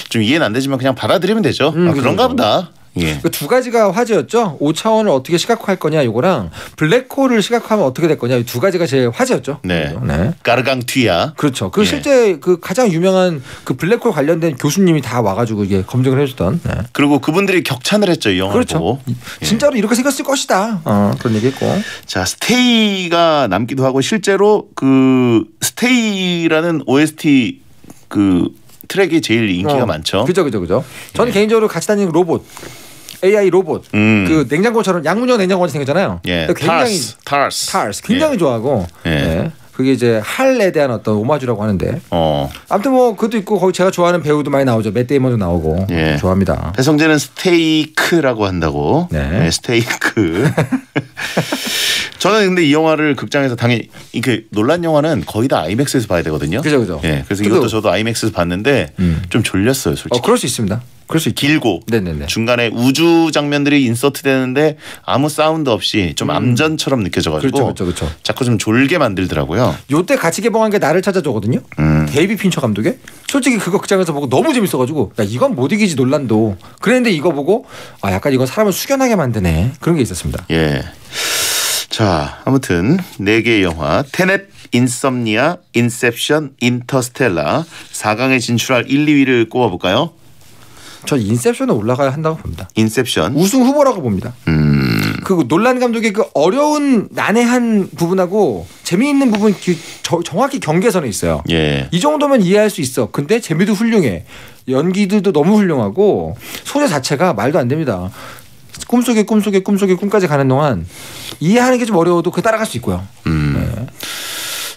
좀 이해는 안 되지만 그냥 받아들이면 되죠. 그런가 보다. 예. 그 두 가지가 화제였죠. 5차원을 어떻게 시각화할 거냐 이거랑 블랙홀을 시각화하면 어떻게 될 거냐 이 두 가지가 제일 화제였죠. 네. 네. 까르강튀아. 그렇죠. 그 예. 실제 그 가장 유명한 그 블랙홀 관련된 교수님이 다 와가지고 이게 검증을 해줬던. 네. 그리고 그분들이 격찬을 했죠 이 영화를 그렇죠. 보고. 진짜로 이렇게 생겼을 것이다. 그런 얘기했고. 자 스테이가 남기도 하고 실제로 그 스테이라는 OST 그 트랙이 제일 인기가 많죠. 그죠. 저는 개인적으로 같이 다니는 로봇. AI 로봇 그 냉장고처럼 양문형 냉장고가 생겼잖아요. 예, 굉장히 타르스 굉장히 예. 좋아하고 예. 네. 그게 이제 할에 대한 어떤 오마주라고 하는데 아무튼 뭐 그것도 있고 거기 제가 좋아하는 배우도 많이 나오죠. 맷 데이먼도 나오고 예. 좋아합니다. 배성재는 스테이크라고 한다고. 네. 네, 스테이크. 저는 근데 이 영화를 극장에서 당연히 이렇게 놀란 영화는 거의 다 IMAX에서 봐야 되거든요. 그죠. 예, 그래서 이것도 저도 IMAX에서 봤는데 좀 졸렸어요, 솔직히. 그럴 수 있습니다. 그럴 수 있죠. 길고 네네네. 중간에 우주 장면들이 인서트 되는데 아무 사운드 없이 좀 암전처럼 느껴져가지고 그렇죠. 자꾸 좀 졸게 만들더라고요. 요때 같이 개봉한 게 나를 찾아줘거든요. 데이비 핀처 감독의. 솔직히 그거 극장에서 보고 너무 재밌어가지고 야 이건 못 이기지 논란도. 그랬는데 이거 보고 아 약간 이건 사람을 숙연하게 만드네. 그런 게 있었습니다. 예. 자, 아무튼 4개의 영화 테넷, 인썸니아, 인셉션, 인터스텔라 4강에 진출할 1, 2위를 꼽아볼까요? 저 인셉션은 올라가야 한다고 봅니다. 인셉션. 우승 후보라고 봅니다. 그 놀란 감독의 그 어려운 난해한 부분하고 재미있는 부분 정확히 경계선에 있어요. 예. 이 정도면 이해할 수 있어. 근데 재미도 훌륭해. 연기들도 너무 훌륭하고 소재 자체가 말도 안 됩니다. 꿈속에 꿈까지 가는 동안 이해하는 게 좀 어려워도 그 따라갈 수 있고요. 네.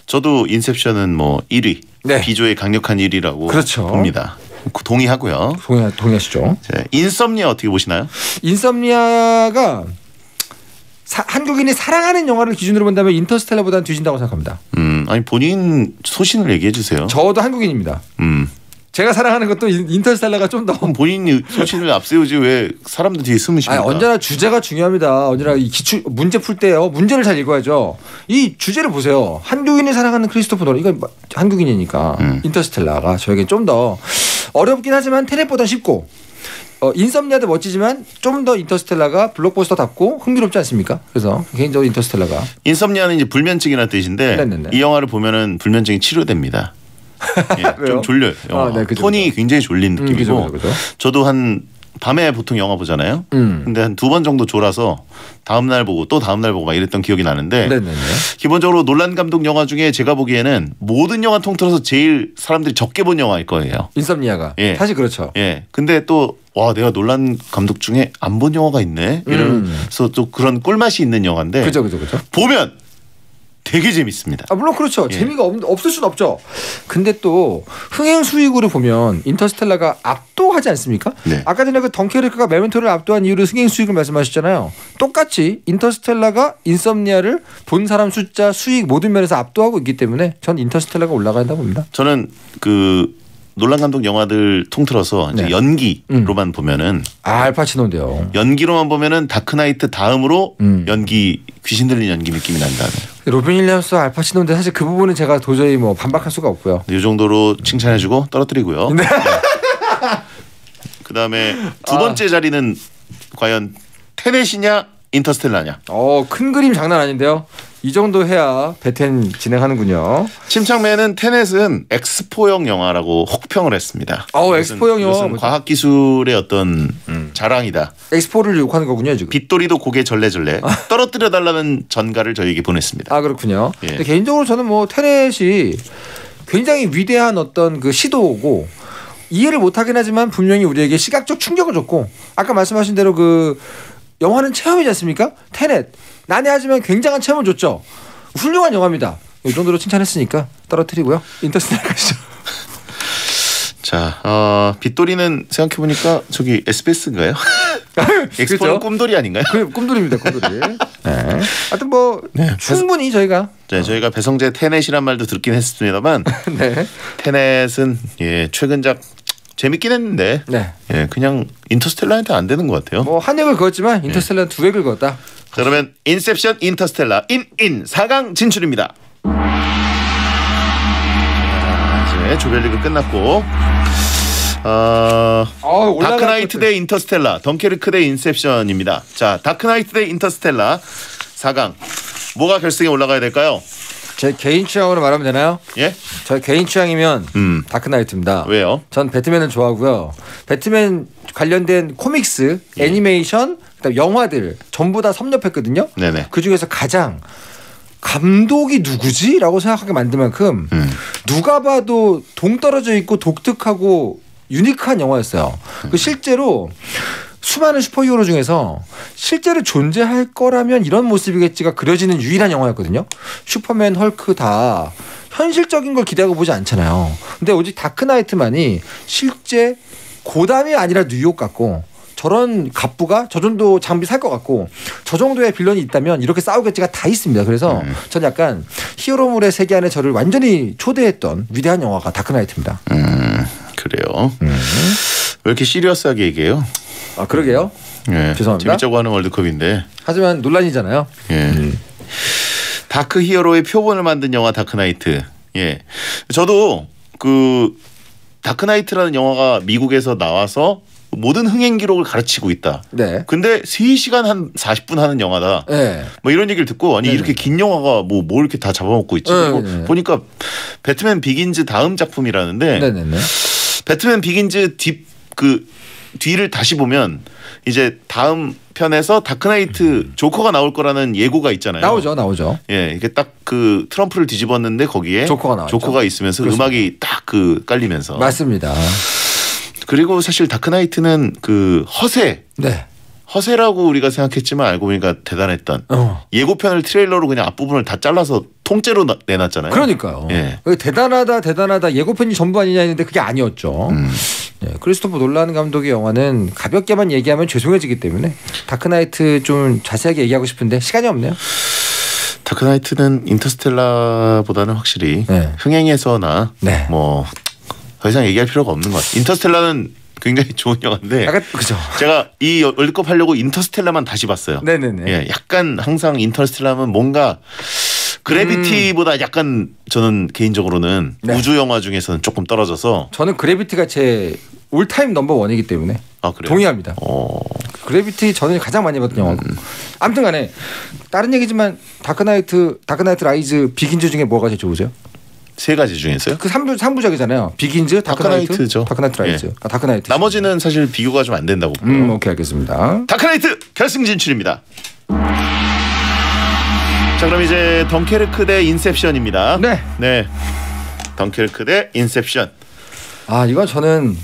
저도 인셉션은 뭐 1위. 네. 비조의 강력한 1위라고 그렇죠. 봅니다. 동의하고요. 동의하시죠? 인썸니아 어떻게 보시나요? 인썸니아가 한국인이 사랑하는 영화를 기준으로 본다면 인터스텔라보다는 뒤진다고 생각합니다. 아니 본인 소신을 얘기해 주세요. 저도 한국인입니다. 제가 사랑하는 것도 인터스텔라가 좀 더. 본인이 소신을 앞세우지 왜 사람들 뒤에 숨으십니까? 언제나 주제가 중요합니다. 언제나 이 기출 문제 풀 때요. 문제를 잘 읽어야죠. 이 주제를 보세요. 한국인이 사랑하는 크리스토퍼 놀란. 이건 한국인이니까 인터스텔라가 저에게 좀 더 어렵긴 하지만 테넷보다 쉽고 인썸니아도 멋지지만 좀 더 인터스텔라가 블록버스터답고 흥미롭지 않습니까? 그래서 개인적으로 인터스텔라가. 인썸니아는 이제 불면증이라는 뜻인데 네네네. 이 영화를 보면은 불면증이 치료됩니다. 예, 좀 졸려요. 영화. 네, 톤이 굉장히 졸린 느낌이고 그죠. 저도 한 밤에 보통 영화 보잖아요. 근데 한 2번 정도 졸아서 다음 날 보고 또 다음 날 보고 막 이랬던 기억이 나는데 네네네. 기본적으로 놀란 감독 영화 중에 제가 보기에는 모든 영화 통틀어서 제일 사람들이 적게 본 영화일 거예요. 인썸니아가. 예. 사실 그렇죠. 예. 근데 또 와 내가 놀란 감독 중에 안 본 영화가 있네. 이러면서 또 그런 꿀맛이 있는 영화인데. 그죠. 보면 되게 재밌습니다. 물론 그렇죠. 예. 재미가 없을 수는 없죠. 근데 또 흥행 수익으로 보면 인터스텔라가 압도하지 않습니까? 네. 아까 전에 그 덩케르크가 메멘토를 압도한 이유로 흥행 수익을 말씀하셨잖아요. 똑같이 인터스텔라가 인썸니아를 본 사람 숫자, 수익 모든 면에서 압도하고 있기 때문에 전 인터스텔라가 올라간다 봅니다. 저는 그 놀란 감독 영화들 통틀어서 이제 네. 연기로만 보면은 알파치노인데요. 연기로만 보면은 다크나이트 다음으로 연기 귀신 들린 연기 느낌이 난다. 로빈 윌리엄스 알파치노인데 사실 그 부분은 제가 도저히 뭐 반박할 수가 없고요. 이 정도로 칭찬해주고 떨어뜨리고요. 네. 그다음에 두 번째 자리는 과연 테넷이냐 인터스텔라냐. 큰 그림 장난 아닌데요. 이 정도 해야 배텐 진행하는군요. 침착맨은 테넷은 엑스포형 영화라고 혹평을 했습니다. 엑스포형 영화. 이것은 과학기술의 어떤 자랑이다. 엑스포를 욕하는 거군요 지금. 빗돌이도 고개 절레절레 떨어뜨려달라는 전가를 저에게 보냈습니다. 그렇군요. 예. 근데 개인적으로 저는 뭐 테넷이 굉장히 위대한 어떤 그 시도고 이해를 못하긴 하지만 분명히 우리에게 시각적 충격을 줬고 아까 말씀하신 대로 그 영화는 체험이지 않습니까? 테넷 난해하지만 굉장한 체험을 줬죠. 훌륭한 영화입니다. 이 정도로 칭찬했으니까 떨어뜨리고요. 인터스텔라 가시죠. 자, 빗돌이는 생각해보니까 저기 SBS인가요? 엑스포는 그렇죠? 꿈돌이 아닌가요? 꿈돌입니다. 꿈돌이. 네. 하여튼 뭐 충분히 저희가 저희가 배성재 테넷이란 말도 듣긴 했습니다만 네. 테넷은 최근작 재밌긴 했는데 네. 그냥 인터스텔라한테 안 되는 것 같아요. 뭐 한 획을 그었지만 인터스텔라는 두 획을 그었다. 자, 그러면 인셉션, 인터스텔라, 4강 진출입니다. 이제 조별리그 끝났고 다크나이트 대 인터스텔라, 덩케르크 대 인셉션입니다. 자, 다크나이트 대 인터스텔라 4강 뭐가 결승에 올라가야 될까요? 제 개인 취향으로 말하면 되나요? 예? 저 개인 취향이면 다크나이트입니다. 왜요? 전 배트맨을 좋아하고요. 배트맨 관련된 코믹스, 애니메이션, 그다음 영화들 전부 다 섭렵했거든요. 네네. 그 중에서 가장 감독이 누구지? 라고 생각하게 만들 만큼 누가 봐도 동떨어져 있고 독특하고 유니크한 영화였어요. 그 실제로 수많은 슈퍼히어로 중에서 실제로 존재할 거라면 이런 모습이겠지가 그려지는 유일한 영화였거든요. 슈퍼맨, 헐크 다 현실적인 걸 기대하고 보지 않잖아요. 근데 오직 다크나이트만이 실제 고담이 아니라 뉴욕 같고 저런 갑부가 저 정도 장비 살 것 같고 저 정도의 빌런이 있다면 이렇게 싸우겠지가 다 있습니다. 그래서 전 약간 히어로물의 세계 안에 저를 완전히 초대했던 위대한 영화가 다크나이트입니다. 그래요. 왜 이렇게 시리어스하게 얘기해요? 아 그러게요. 예. 죄송합니다. 재밌자고 하는 월드컵인데. 하지만 논란이잖아요. 예. 다크 히어로의 표본을 만든 영화 다크나이트. 예. 저도 그 다크나이트라는 영화가 미국에서 나와서 모든 흥행 기록을 가르치고 있다. 네. 근데 3시간 한 40분 하는 영화다. 네. 뭐 이런 얘기를 듣고 아니 네네. 이렇게 긴 영화가 뭐 이렇게 다 잡아먹고 있지. 그리고 네네. 보니까 배트맨 비긴즈 다음 작품이라는데 네네네. 배트맨 비긴즈 뒤를 다시 보면 이제 다음 편에서 다크나이트 조커가 나올 거라는 예고가 있잖아요. 나오죠. 예, 이게 딱 그 트럼프를 뒤집었는데 거기에 조커가 있으면서 그렇습니다. 음악이 딱 그 깔리면서. 맞습니다. 그리고 사실 다크나이트는 그 네. 허세라고 우리가 생각했지만 알고 보니까 대단했던 예고편을 트레일러로 그냥 앞부분을 다 잘라서 통째로 내놨잖아요. 그러니까요. 예. 대단하다 예고편이 전부 아니냐 했는데 그게 아니었죠. 네, 크리스토퍼 놀란 감독의 영화는 가볍게만 얘기하면 죄송해지기 때문에 다크나이트 좀 자세하게 얘기하고 싶은데 시간이 없네요. 다크나이트는 인터스텔라보다는 확실히 네. 흥행에서나 네. 뭐 더 이상 얘기할 필요가 없는 것 같아요. 인터스텔라는 굉장히 좋은 영화인데 약간 그죠. 제가 이 월드컵 하려고 인터스텔라만 다시 봤어요. 네네네. 예, 약간 항상 인터스텔라면 뭔가 그래비티보다 약간 저는 개인적으로는 네. 우주 영화 중에서는 조금 떨어져서. 저는 그래비티가 제 올타임 넘버 원이기 때문에 아, 그래요? 동의합니다. 그래비티 저는 가장 많이 봤던 영화고. 아무튼간에 다른 얘기지만 다크나이트 라이즈, 비긴즈 중에 뭐가 제일 좋으세요? 세 가지 중에서요? 그 3부작이잖아요. 비긴즈, 다크나이트죠. 다크나이트 라이즈. 예. 다크나이트. 나머지는 사실 비교가 좀 안 된다고 보고요. 오케이 알겠습니다. 다크나이트 결승 진출입니다. 자, 그럼 이제 덩케르크 대 인셉션입니다. 네. 네. 덩케르크 대 인셉션. 아 이건 저는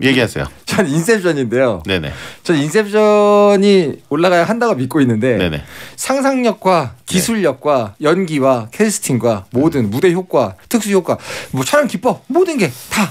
얘기하세요. 전 인셉션인데요. 네네. 전 인셉션이 올라가야 한다고 믿고 있는데 네네. 상상력과 기술력과 연기와 캐스팅과 모든 무대 효과, 특수 효과, 뭐 촬영 기법 모든 게 다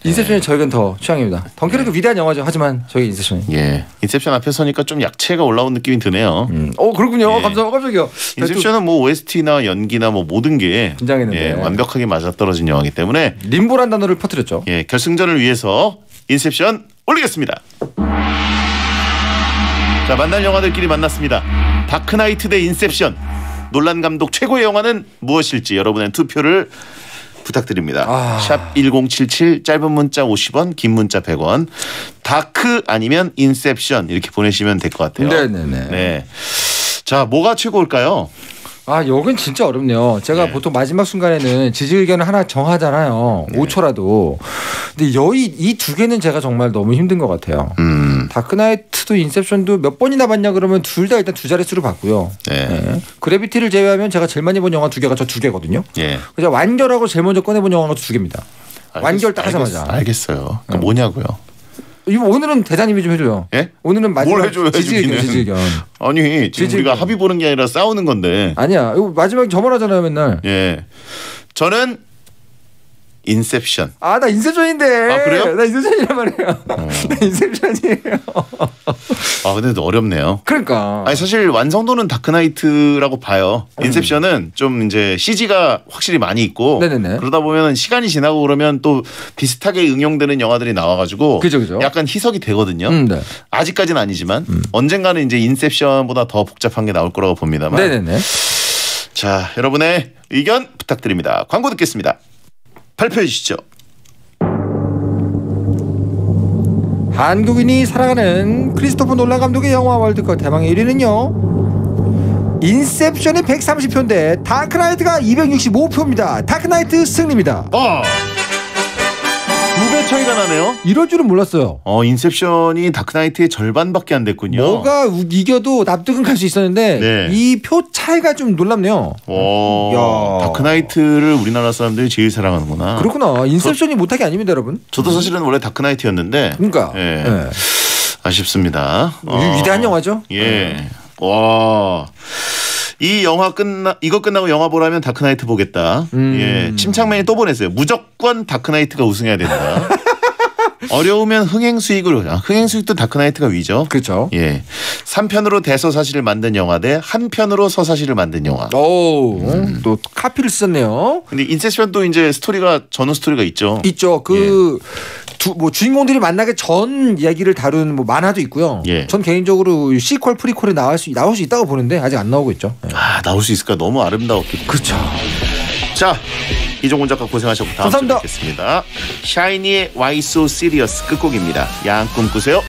인셉션이 저에겐 더 취향입니다. 덩케르크 위대한 영화죠. 하지만 저희 인셉션이. 예. 인셉션 앞에 서니까 좀 약체가 올라온 느낌이 드네요. 그렇군요. 예. 깜짝이요. 인셉션은 뭐 OST나 연기나 뭐 모든 게 긴장했는데. 예, 완벽하게 맞아떨어진 영화이기 때문에 림보란 단어를 퍼뜨렸죠. 예, 결승전을 위해서 인셉션 올리겠습니다. 자, 만날 영화들끼리 만났습니다. 다크나이트 대 인셉션. 놀란 감독 최고의 영화는 무엇일지 여러분의 투표를 부탁드립니다. 샵 1077 짧은 문자 50원, 긴 문자 100원. 다크 아니면 인셉션 이렇게 보내시면 될 것 같아요. 네네네. 네. 자, 뭐가 최고일까요? 아, 여긴 진짜 어렵네요. 제가 네. 보통 마지막 순간에는 지지 의견을 하나 정하잖아요. 네. 5초라도. 근데 이 두 개는 제가 정말 너무 힘든 것 같아요. 다크나이트도 인셉션도 몇 번이나 봤냐 그러면 둘 다 일단 두 자릿수로 봤고요. 네. 네. 그래비티를 제외하면 제가 제일 많이 본 영화 두 개가 저 두 개거든요. 예. 그래서 완결하고 제일 먼저 꺼내본 영화가 두 개입니다. 완결 딱 하자마자. 알겠어요. 그 뭐냐고요? 이거 오늘은 대장님이 좀 해줘요. 예? 오늘은 마지막 뭘 해줘요, 지지 의견, 해주기는. 지지 의견. 아니 지금 지지 우리가 의견. 합의 보는 게 아니라 싸우는 건데. 아니야. 이거 마지막에 저만 하잖아요, 맨날. 예. 저는 인셉션. 아, 나 인셉션인데. 아, 그래요? 나 인셉션이란 말이에요. 나 인셉션이에요. 아, 근데 어렵네요. 그러니까. 아니 사실 완성도는 다크나이트라고 봐요. 인셉션은 좀 이제 CG가 확실히 많이 있고 네네네. 그러다 보면 시간이 지나고 그러면 또 비슷하게 응용되는 영화들이 나와가지고 그죠. 약간 희석이 되거든요. 네. 아직까지는 아니지만 언젠가는 이제 인셉션보다 더 복잡한 게 나올 거라고 봅니다만. 네네네. 자, 여러분의 의견 부탁드립니다. 광고 듣겠습니다. 발표해 주시죠. 한국인이 사랑하는 크리스토퍼 놀란 감독의 영화 월드컵 대망의 1위는요. 인셉션이 130표인데 다크나이트가 265표입니다. 다크나이트 승리입니다. 2배 차이가 나네요. 이럴 줄은 몰랐어요. 인셉션이 다크나이트의 절반밖에 안 됐군요. 뭐가 이겨도 납득은 갈 수 있었는데 네. 이 표 차이가 좀 놀랍네요. 야. 다크나이트를 우리나라 사람들이 제일 사랑하는구나. 그렇구나. 인셉션이 못한 게 아닙니다, 여러분. 저도 사실은 원래 다크나이트였는데. 그러니까. 예. 네. 아쉽습니다. 위대한 영화죠. 예. 와. 이거 끝나고 영화 보라면 다크나이트 보겠다. 예. 침착맨이 또 보냈어요. 무조건 다크나이트가 우승해야 된다. 어려우면 흥행수익으로. 흥행수익도 다크나이트가 위죠. 그렇죠. 예. 3편으로 대서사시를 만든 영화 대 한 편으로 서사시를 만든 영화. 오, 또 카피를 썼네요. 근데 인셉션도 이제 스토리가 전후 스토리가 있죠. 있죠. 주인공들이 만나기 전 얘기를 다룬 만화도 있고요. 예. 전 개인적으로 시퀄 프리퀄에 나올 수 있다고 보는데 아직 안 나오고 있죠. 예. 나올 수 있을까? 너무 아름다웠기 때문에. 그렇죠. 자, 이종훈 작가 고생하셨고 다음 주에 감사합니다. 뵙겠습니다. 샤이니의 Why So Serious 끝곡입니다. 야한 꿈 꾸세요.